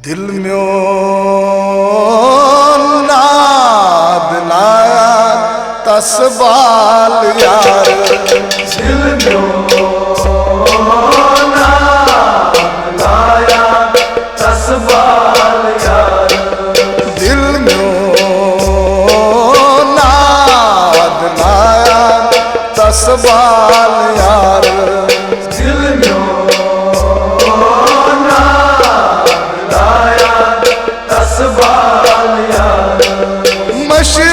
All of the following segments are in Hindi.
दिल म्यों नाद लाया तस्बाल यार, दिल म्यों नाद लाया तस्बाल यार, दिल म्यों नाद लाया तस्बाल यार, दिल म्यों नाद लाया तस्बाल यार। मशरांचो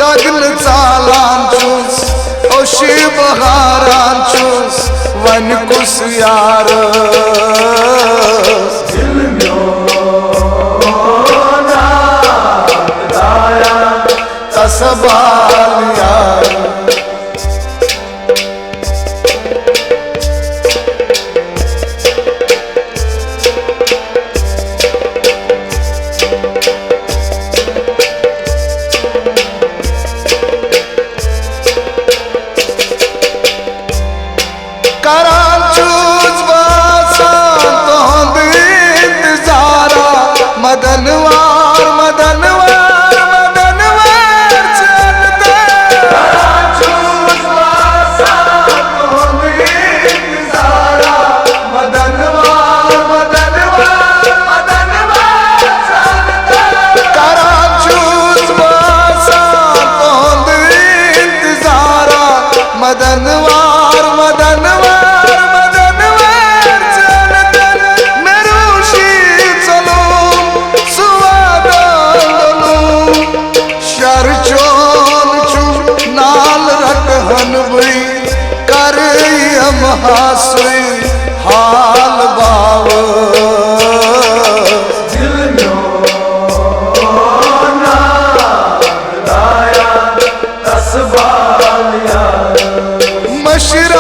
दगल चालांचुस ओशी बहारांचुस वन कुस यार, दिल म्यों नाद लाया तस्बाल यार। करांचुस बासान तोहंद इंतजारा, मदनवार मदनवार मदनवार चलते। करांचुस बासान तोहंद इंतजारा, मदनवार मदनवार मदनवार चलते। करांचुस बासान तोहंद इंतजारा, मदनवार मदनवार मदनवार चलते। मेरूशी चलूं सुवादलूं शरचोन चू नाल रटहन बुई कर हम हासुई हाल बाव, दिल म्यों नाद लाया तस्बाल यार, मशरांचो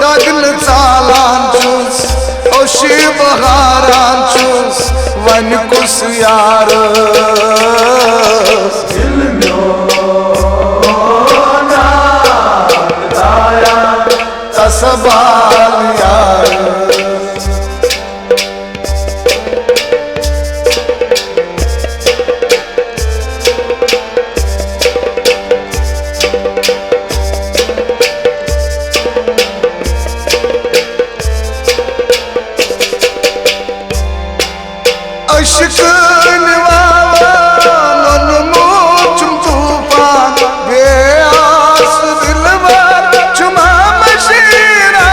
दगल चालांचुस ओशी बहारांचुस वन कुस यार, दिल म्यों नाद लाया तस्बाल यार। अश्क निवावा नन मोचुम तूफान बेआस दिलवर चुमा मशीरा,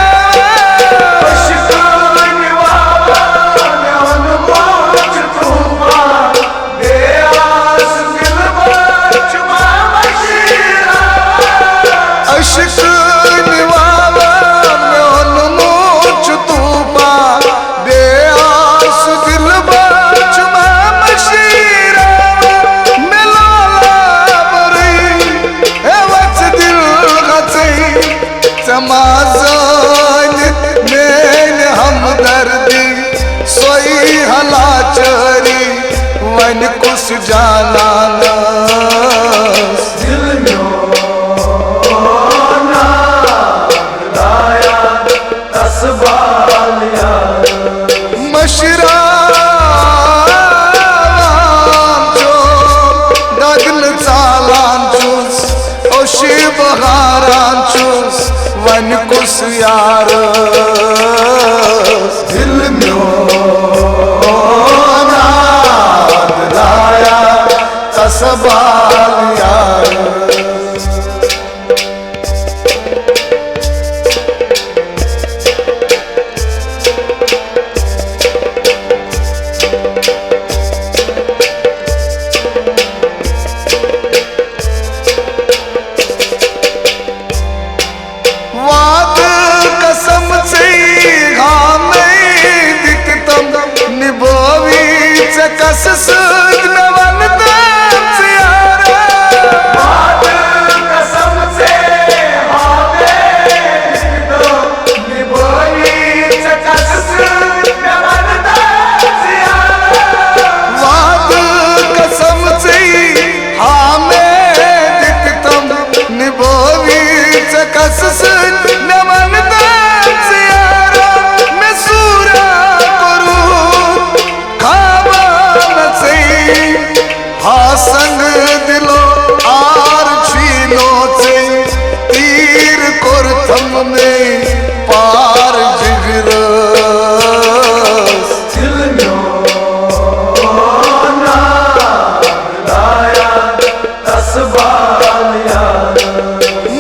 अश्क निवावा नन मोच तूफान बेआस दिलबर चुमा मशीरा, अश्क निवावा नन मोच तूफान बेआस दिलवर चुमा मशीरा। मिलाला बरी है वच दिल गची समाज़न में हमदर्दी सोई हला चरी वन कुछ जाना दिल म्यों नाद लाया तस्बाल यार, मशरांचो दगल चालांचुस ओशी बहारांचुस वन कुस यार, दिल म्यों नाद लाया तस्बाल यार। वाद कसम से हाँ नहीं दिखतम निभोवी चकस सुध नवन दास यारा, वाद कसम से हाँ दिखतम निभोवी चकस सुध नवन दास यारा, वाद कसम से हाँ मैं दिखतम निभोवी कस मे वन यारो मे सूरा करू खाबा से हा संग दिलो आर छीनो से तीर कोरथम में पार जिगर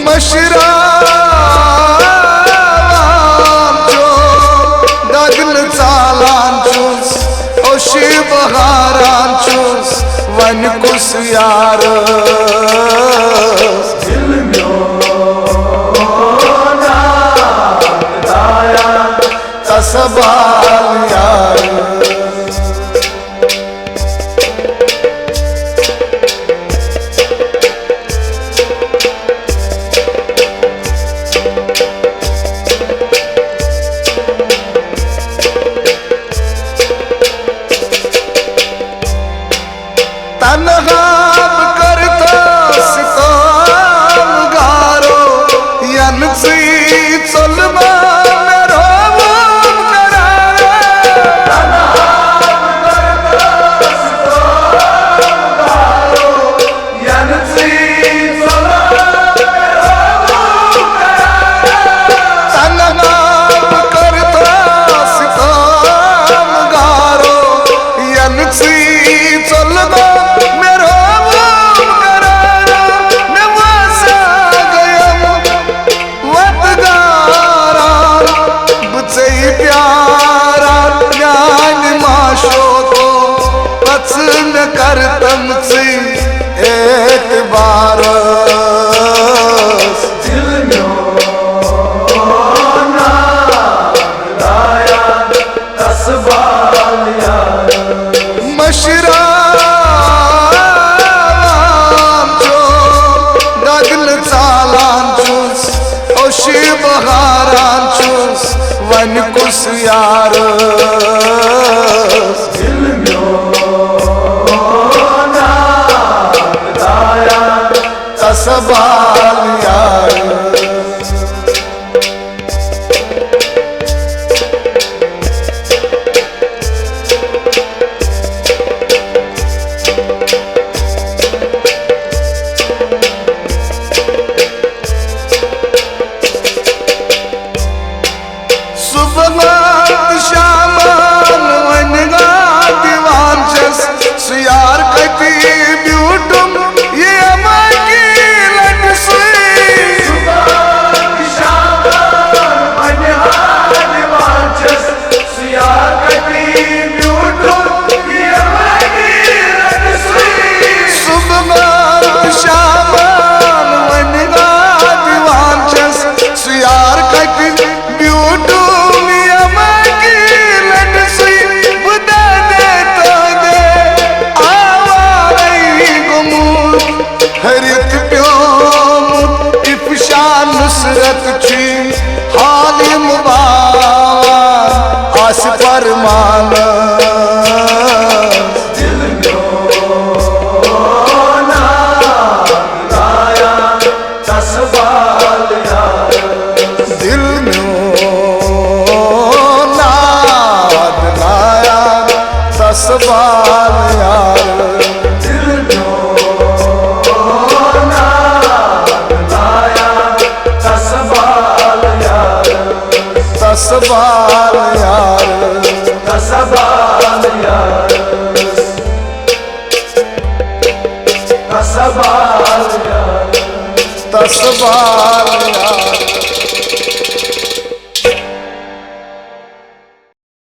मशरा बहारान चुस वन कुस यार दिल दाया तसबाल यार तनहाब करता सिताम गारो यन सी चलमा मेरो करारा तनहाब करता सिताम गारो यन सी चलमा मेरो करारा तनहाब करता सिताम गारो यन सी चलमा कर तुमसे एतबार दिल ना दाया तसबाल यार मशरा जो दगल चालान चुस ओशी बहारान चुस वन कुस यार तसबाल यार सुबह शामान वनगा दीवान जस यार कती ब्यूटुम ये नुसरत छी हालिम आस परमान दिल ना दाया तसबाल यार दिल ना दाया तसबाल यार तसबाल यार तसबाल यार तसबाल यार तसबाल